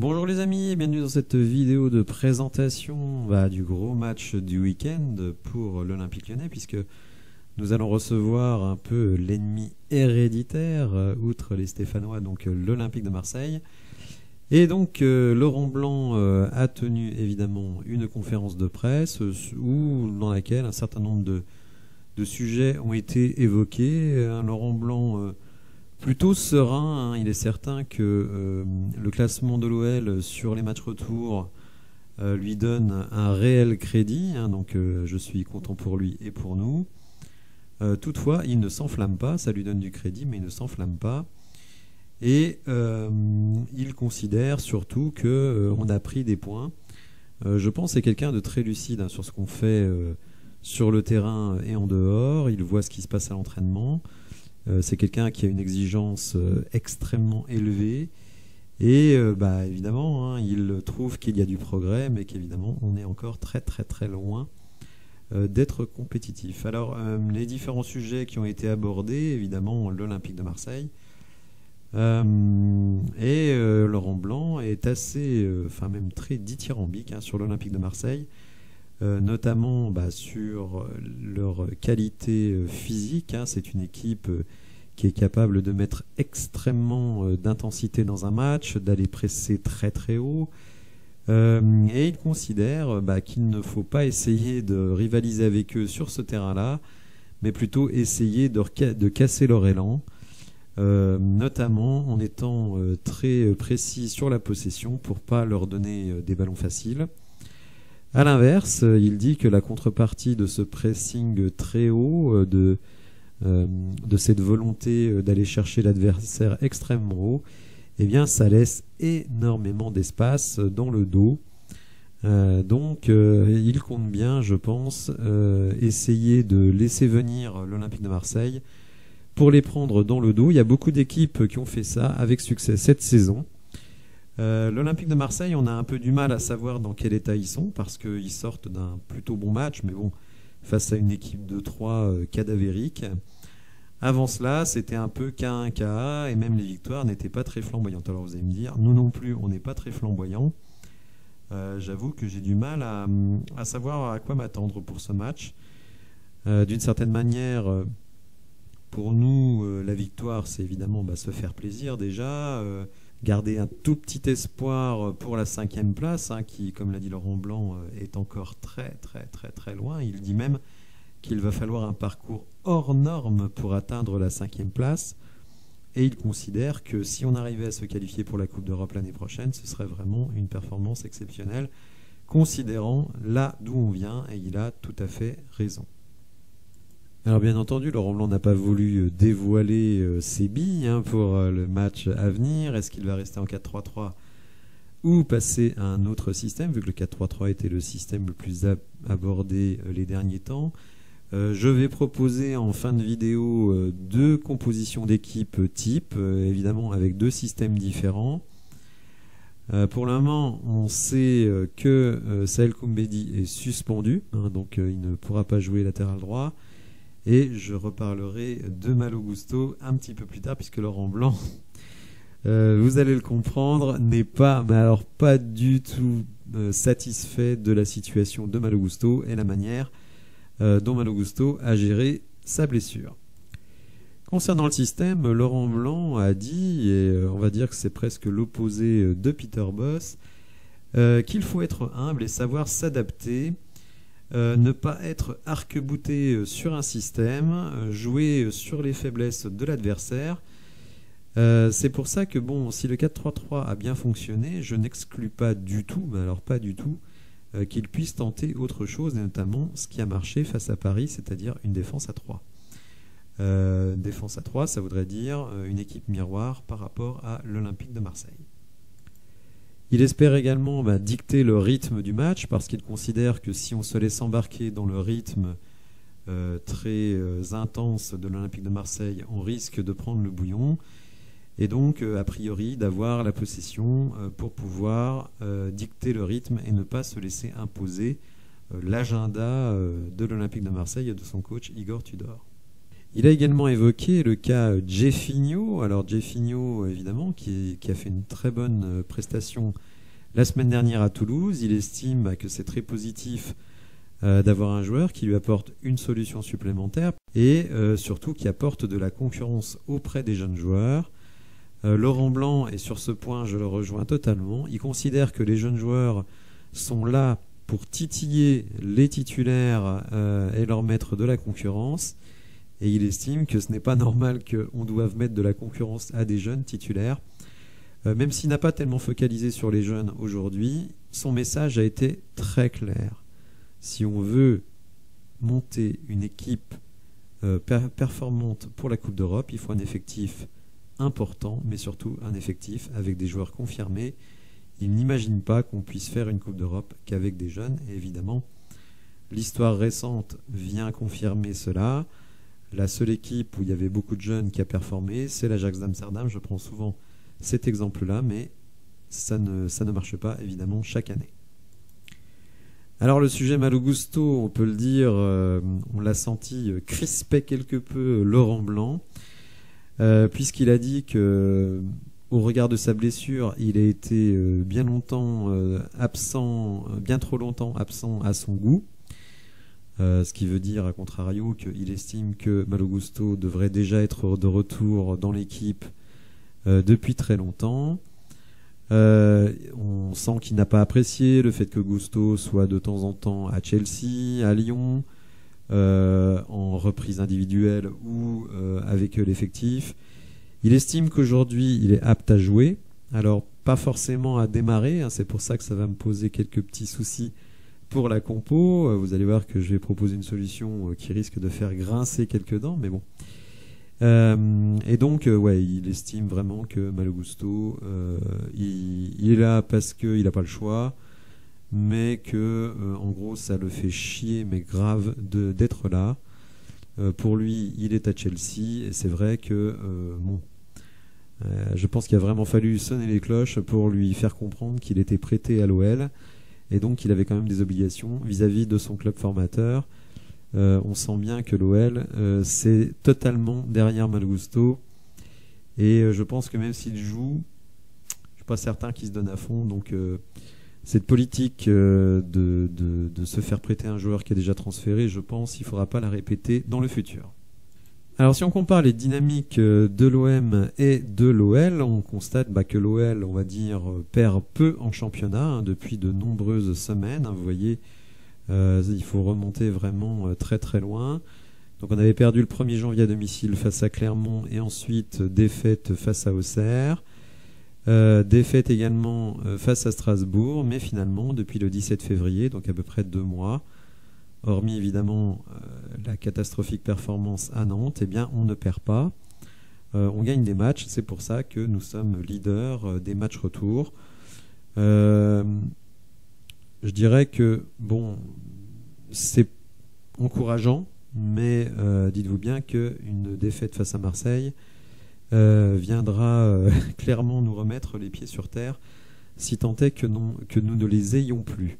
Bonjour les amis, bienvenue dans cette vidéo de présentation du gros match du week-end pour l'Olympique Lyonnais, puisque nous allons recevoir un peu l'ennemi héréditaire, outre les Stéphanois, donc l'Olympique de Marseille. Et donc Laurent Blanc a tenu évidemment une conférence de presse dans laquelle un certain nombre de sujets ont été évoqués. Laurent Blanc plutôt serein, il est certain que le classement de l'OL sur les matchs retour lui donne un réel crédit, donc je suis content pour lui et pour nous. Toutefois, il ne s'enflamme pas, ça lui donne du crédit, mais il ne s'enflamme pas. Et il considère surtout qu'on a pris des points. Je pense que c'est quelqu'un de très lucide sur ce qu'on fait sur le terrain et en dehors. Il voit ce qui se passe à l'entraînement. C'est quelqu'un qui a une exigence extrêmement élevée. Et évidemment, il trouve qu'il y a du progrès, mais qu'évidemment, on est encore très très très loin d'être compétitif. Alors, les différents sujets qui ont été abordés, évidemment, l'Olympique de Marseille. Laurent Blanc est assez, même très dithyrambique sur l'Olympique de Marseille, notamment sur leur qualité physique. C'est une équipe qui est capable de mettre extrêmement d'intensité dans un match, d'aller presser très très haut. Et il considère qu'il ne faut pas essayer de rivaliser avec eux sur ce terrain-là, mais plutôt essayer de casser leur élan. Notamment en étant très précis sur la possession pour pas leur donner des ballons faciles. A l'inverse, il dit que la contrepartie de ce pressing très haut, de cette volonté d'aller chercher l'adversaire extrêmement haut, eh bien ça laisse énormément d'espace dans le dos. Donc il compte bien, je pense, essayer de laisser venir l'Olympique de Marseille pour les prendre dans le dos. Il y a beaucoup d'équipes qui ont fait ça avec succès cette saison. L'Olympique de Marseille, on a un peu du mal à savoir dans quel état ils sont, parce qu'ils sortent d'un plutôt bon match, mais bon, face à une équipe de 3 cadavérique. Avant cela, c'était un peu K1, KA, et même les victoires n'étaient pas très flamboyantes. Alors vous allez me dire, nous non plus, on n'est pas très flamboyants. J'avoue que j'ai du mal à savoir à quoi m'attendre pour ce match. D'une certaine manière, pour nous, la victoire, c'est évidemment se faire plaisir déjà, garder un tout petit espoir pour la 5e place, qui, comme l'a dit Laurent Blanc, est encore très très très très loin. Il dit même qu'il va falloir un parcours hors norme pour atteindre la 5e place. Et il considère que si on arrivait à se qualifier pour la Coupe d'Europe l'année prochaine, ce serait vraiment une performance exceptionnelle, considérant là d'où on vient, et il a tout à fait raison. Alors bien entendu, Laurent Blanc n'a pas voulu dévoiler ses billes pour le match à venir. Est-ce qu'il va rester en 4-3-3 ou passer à un autre système, vu que le 4-3-3 était le système le plus abordé les derniers temps. Je vais proposer en fin de vidéo 2 compositions d'équipe type, évidemment avec 2 systèmes différents. Pour le moment, on sait que Saël Koumbedi est suspendu, donc il ne pourra pas jouer latéral droit. Et je reparlerai de Malo Gusto un petit peu plus tard, puisque Laurent Blanc, vous allez le comprendre, n'est pas, mais alors pas du tout satisfait de la situation de Malo Gusto et la manière dont Malo Gusto a géré sa blessure. Concernant le système, Laurent Blanc a dit, et on va dire que c'est presque l'opposé de Peter Bosz, qu'il faut être humble et savoir s'adapter. Ne pas être arc-bouté sur un système, jouer sur les faiblesses de l'adversaire. C'est pour ça que si le 4-3-3 a bien fonctionné, je n'exclus pas du tout, mais alors pas du tout, qu'il puisse tenter autre chose, et notamment ce qui a marché face à Paris, c'est-à-dire une défense à 3. Défense à 3, ça voudrait dire une équipe miroir par rapport à l'Olympique de Marseille. Il espère également dicter le rythme du match, parce qu'il considère que si on se laisse embarquer dans le rythme très intense de l'Olympique de Marseille, on risque de prendre le bouillon, et donc a priori d'avoir la possession pour pouvoir dicter le rythme et ne pas se laisser imposer l'agenda de l'Olympique de Marseille et de son coach Igor Tudor. Il a également évoqué le cas Jeffinho. Alors Jeffinho, évidemment, qui a fait une très bonne prestation la semaine dernière à Toulouse. Il estime que c'est très positif d'avoir un joueur qui lui apporte une solution supplémentaire et surtout qui apporte de la concurrence auprès des jeunes joueurs. Laurent Blanc, et sur ce point je le rejoins totalement, il considère que les jeunes joueurs sont là pour titiller les titulaires et leur mettre de la concurrence. Et il estime que ce n'est pas normal qu'on doive mettre de la concurrence à des jeunes titulaires. Même s'il n'a pas tellement focalisé sur les jeunes aujourd'hui, son message a été très clair. Si on veut monter une équipe performante pour la Coupe d'Europe, il faut un effectif important, mais surtout un effectif avec des joueurs confirmés. Il n'imagine pas qu'on puisse faire une Coupe d'Europe qu'avec des jeunes. Et évidemment, l'histoire récente vient confirmer cela. La seule équipe où il y avait beaucoup de jeunes qui a performé, c'est l'Ajax d'Amsterdam. Je prends souvent cet exemple-là, mais ça ne marche pas, évidemment, chaque année. Alors le sujet Malo Gusto, on peut le dire, on l'a senti, crispait quelque peu Laurent Blanc, puisqu'il a dit que, au regard de sa blessure, il a été bien longtemps absent, bien trop longtemps absent à son goût. Ce qui veut dire, à contrario, qu'il estime que Malo Gusto devrait déjà être de retour dans l'équipe depuis très longtemps. On sent qu'il n'a pas apprécié le fait que Gusto soit de temps en temps à Chelsea, à Lyon, en reprise individuelle ou avec l'effectif. Il estime qu'aujourd'hui, il est apte à jouer. Alors, pas forcément à démarrer, hein, c'est pour ça que ça va me poser quelques petits soucis pour la compo. Vous allez voir que je vais proposer une solution qui risque de faire grincer quelques dents, mais bon. Et donc, ouais, il estime vraiment que Malo Gusto, il est là parce qu'il n'a pas le choix, mais que, en gros, ça le fait chier, mais grave, d'être là. Pour lui, il est à Chelsea, et c'est vrai que, bon, je pense qu'il a vraiment fallu sonner les cloches pour lui faire comprendre qu'il était prêté à l'OL, et donc il avait quand même des obligations vis-à-vis de son club formateur. On sent bien que l'OL c'est totalement derrière Malo Gusto, et je pense que même s'il joue, je suis pas certain qu'il se donne à fond. Donc cette politique de se faire prêter un joueur qui est déjà transféré, je pense qu'il ne faudra pas la répéter dans le futur. Alors si on compare les dynamiques de l'OM et de l'OL, on constate que l'OL, on va dire, perd peu en championnat hein, depuis de nombreuses semaines. Hein, vous voyez, il faut remonter vraiment très très loin. Donc on avait perdu le 1er janvier à domicile face à Clermont et ensuite défaite face à Auxerre. Défaite également face à Strasbourg, mais finalement depuis le 17 février, donc à peu près 2 mois, hormis évidemment la catastrophique performance à Nantes, eh bien on ne perd pas. On gagne des matchs, c'est pour ça que nous sommes leaders des matchs retour. Je dirais que bon, c'est encourageant, mais dites-vous bien qu'une défaite face à Marseille viendra clairement nous remettre les pieds sur terre, si tant est que nous ne les ayons plus.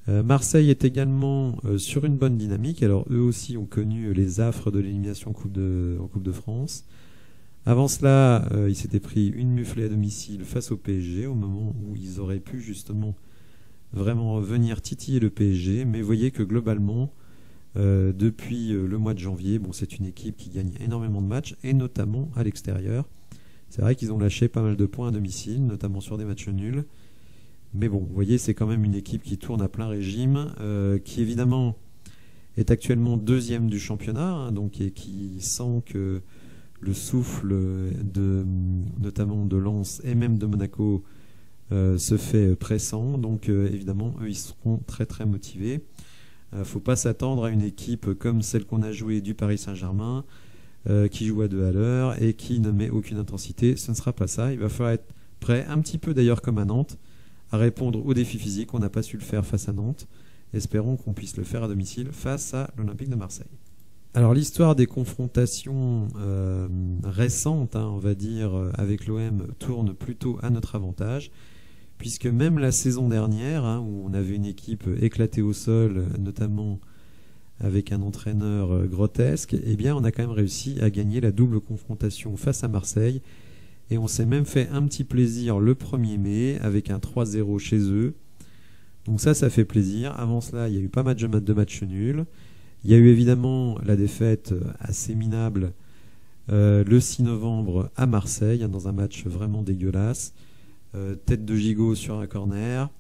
Marseille est également sur une bonne dynamique. Alors eux aussi ont connu les affres de l'élimination en Coupe de France. Avant cela, ils s'étaient pris une muflée à domicile face au PSG, au moment où ils auraient pu justement vraiment venir titiller le PSG. Mais vous voyez que globalement, depuis le mois de janvier, bon, c'est une équipe qui gagne énormément de matchs, et notamment à l'extérieur. C'est vrai qu'ils ont lâché pas mal de points à domicile, notamment sur des matchs nuls. Mais bon, vous voyez, c'est quand même une équipe qui tourne à plein régime, qui évidemment est actuellement 2e du championnat, hein, donc, et qui sent que le souffle notamment de Lens et même de Monaco se fait pressant. Donc évidemment, eux, ils seront très très motivés. Faut pas s'attendre à une équipe comme celle qu'on a jouée du Paris Saint-Germain, qui joue à 2 à l'heure et qui ne met aucune intensité. Ce ne sera pas ça. Il va falloir être prêt, un petit peu d'ailleurs comme à Nantes, à répondre aux défis physiques. On n'a pas su le faire face à Nantes. Espérons qu'on puisse le faire à domicile face à l'Olympique de Marseille. Alors l'histoire des confrontations récentes, hein, on va dire, avec l'OM tourne plutôt à notre avantage, puisque même la saison dernière, hein, où on avait une équipe éclatée au sol, notamment avec un entraîneur grotesque, eh bien on a quand même réussi à gagner la double confrontation face à Marseille. Et on s'est même fait un petit plaisir le 1er mai avec un 3-0 chez eux. Donc ça fait plaisir. Avant cela, il y a eu pas mal de matchs nuls. Il y a eu évidemment la défaite assez minable le 6 novembre à Marseille, dans un match vraiment dégueulasse. Tête de gigot sur un corner.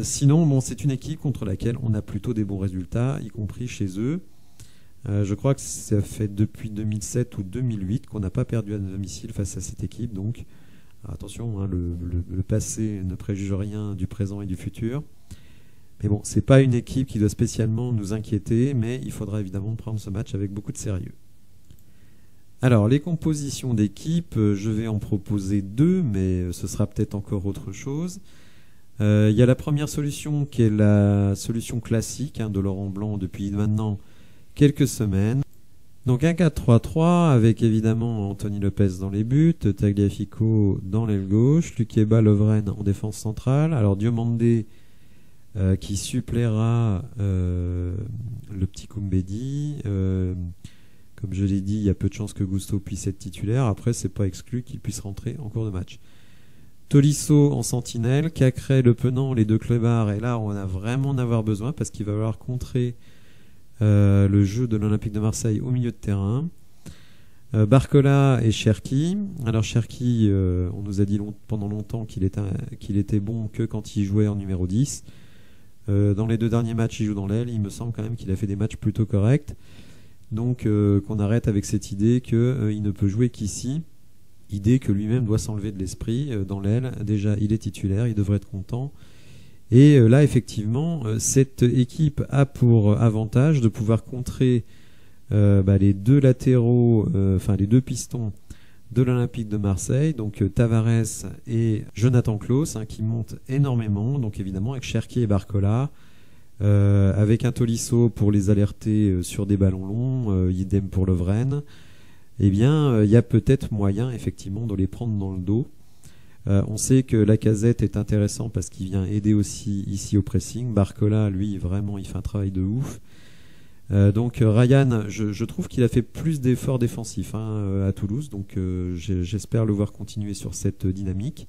Sinon, bon, c'est une équipe contre laquelle on a plutôt des bons résultats, y compris chez eux. Je crois que ça fait depuis 2007 ou 2008 qu'on n'a pas perdu à domicile face à cette équipe. Donc attention, hein, le passé ne préjuge rien du présent et du futur. Mais bon, c'est pas une équipe qui doit spécialement nous inquiéter, mais il faudra évidemment prendre ce match avec beaucoup de sérieux. Alors, les compositions d'équipe, je vais en proposer 2, mais ce sera peut-être encore autre chose. Il y a la première solution qui est la solution classique de Laurent Blanc depuis maintenant quelques semaines. Donc un 4-3-3 avec évidemment Anthony Lopez dans les buts, Tagliafico dans l'aile gauche, Lukeba, Lovren en défense centrale. Alors Diomandé qui suppléera le petit Koumbedi. Comme je l'ai dit, il y a peu de chances que Gusto puisse être titulaire. Après, c'est pas exclu qu'il puisse rentrer en cours de match. Tolisso en sentinelle, Cacré, Le Penant, les deux clebards. Et là, on va vraiment en avoir besoin parce qu'il va falloir contrer le jeu de l'Olympique de Marseille au milieu de terrain. Barcola et Cherki. Alors Cherki, on nous a dit pendant longtemps qu'il était bon que quand il jouait en numéro 10. Dans les 2 derniers matchs, il joue dans l'aile. Il me semble quand même qu'il a fait des matchs plutôt corrects. Donc qu'on arrête avec cette idée qu'il ne peut jouer qu'ici. Idée que lui-même doit s'enlever de l'esprit dans l'aile. Déjà, il est titulaire, il devrait être content. Et là, effectivement, cette équipe a pour avantage de pouvoir contrer les 2 latéraux, les 2 pistons de l'Olympique de Marseille, donc Tavares et Jonathan Klaus, qui montent énormément, donc évidemment avec Cherki et Barcola, avec un Tolisso pour les alerter sur des ballons longs, idem pour Lovren. Eh bien, il y a peut-être moyen, effectivement, de les prendre dans le dos. On sait que Lacazette est intéressant parce qu'il vient aider aussi ici au pressing. Barcola, lui, vraiment, il fait un travail de ouf. Donc Ryan, je trouve qu'il a fait plus d'efforts défensifs à Toulouse, donc j'espère le voir continuer sur cette dynamique.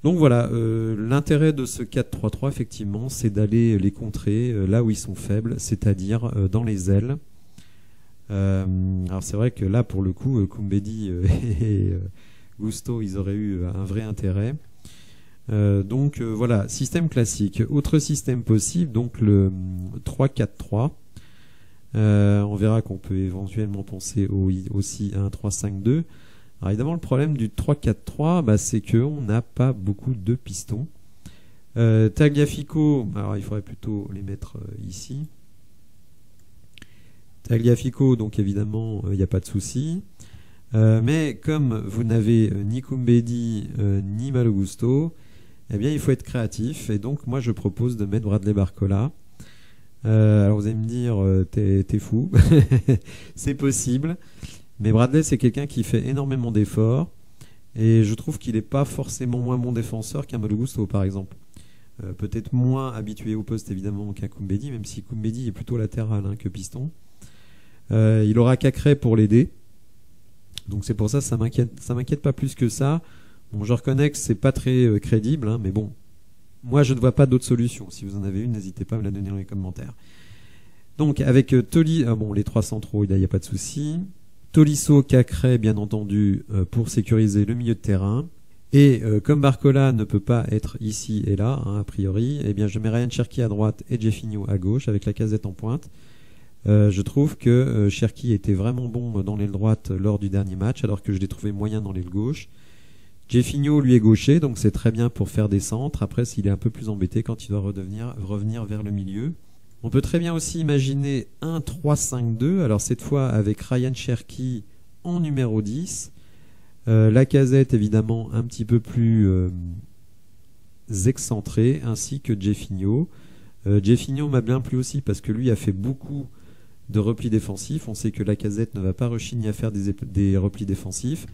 Donc voilà, l'intérêt de ce 4-3-3, effectivement, c'est d'aller les contrer là où ils sont faibles, c'est-à-dire dans les ailes. Alors c'est vrai que là, pour le coup, Koumbedi et Gusto, ils auraient eu un vrai intérêt. Donc voilà, système classique. Autre système possible, donc le 3-4-3. On verra qu'on peut éventuellement penser aussi à un 3-5-2. Alors évidemment, le problème du 3-4-3, c'est qu'on n'a pas beaucoup de pistons. Tagliafico, alors il faudrait plutôt les mettre ici. Tagliafico, donc évidemment, il n'y a pas de souci. Mais comme vous n'avez ni Koumbedi ni Malo Gusto, eh bien il faut être créatif. Et donc moi je propose de mettre Bradley Barcola. Alors vous allez me dire, t'es fou. C'est possible. Mais Bradley, c'est quelqu'un qui fait énormément d'efforts. Et je trouve qu'il n'est pas forcément moins bon défenseur qu'un Malo Gusto, par exemple. Peut-être moins habitué au poste, évidemment, qu'un Koumbedi, même si Koumbedi est plutôt latéral que piston. Il aura Cacré pour l'aider. Donc c'est pour ça que ça m'inquiète pas plus que ça. Bon, je reconnais que c'est pas très crédible, mais bon, moi je ne vois pas d'autre solution. Si vous en avez une, n'hésitez pas à me la donner dans les commentaires. Donc avec les 3 centraux, il n'y a pas de souci. Tolisso, Cacré, bien entendu, pour sécuriser le milieu de terrain. Et comme Barcola ne peut pas être ici et là, a priori, eh bien je mets Ryan Cherki à droite et Jeffinho à gauche avec Lacazette en pointe. Je trouve que Cherki était vraiment bon dans l'aile droite lors du dernier match, alors que je l'ai trouvé moyen dans l'aile gauche. Jeffinho, lui, est gaucher, donc c'est très bien pour faire des centres. Après, s'il est un peu plus embêté quand il doit revenir vers le milieu. On peut très bien aussi imaginer un 3-5-2, alors cette fois avec Ryan Cherki en numéro 10. Lacazette, évidemment, un petit peu plus excentré, ainsi que Jeffinho. Jeffinho m'a bien plu aussi parce que lui a fait beaucoup de replis défensifs. On sait que Lacazette ne va pas rechigner à faire des replis défensifs.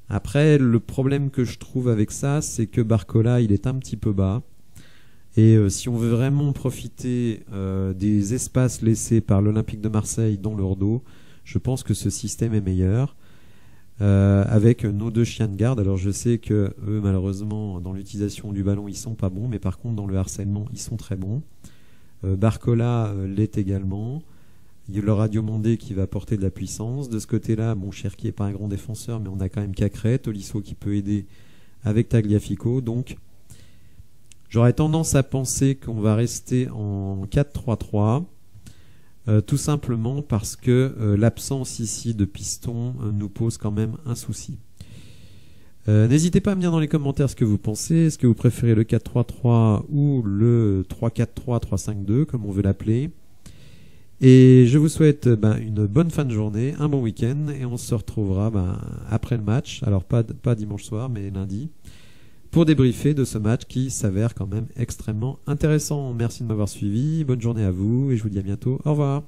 Après, le problème que je trouve avec ça, c'est que Barcola, il est un petit peu bas. Et si on veut vraiment profiter des espaces laissés par l'Olympique de Marseille dans leur dos, je pense que ce système est meilleur. Avec nos 2 chiens de garde. Alors je sais que eux, malheureusement, dans l'utilisation du ballon, ils sont pas bons, mais par contre dans le harcèlement, ils sont très bons. Barcola l'est également. Il y a le Radio Mondé qui va apporter de la puissance. De ce côté-là, bon, Cherki n'est pas un grand défenseur, mais on a quand même Cacré, Tolisso qui peut aider avec Tagliafico. Donc j'aurais tendance à penser qu'on va rester en 4-3-3. Tout simplement parce que l'absence ici de piston nous pose quand même un souci. N'hésitez pas à me dire dans les commentaires ce que vous pensez. Est-ce que vous préférez le 4-3-3 ou le 3-4-3, 3-5-2 comme on veut l'appeler? Et je vous souhaite une bonne fin de journée, un bon week-end, et on se retrouvera après le match, alors pas dimanche soir mais lundi, pour débriefer de ce match qui s'avère quand même extrêmement intéressant. Merci de m'avoir suivi, bonne journée à vous et je vous dis à bientôt, au revoir.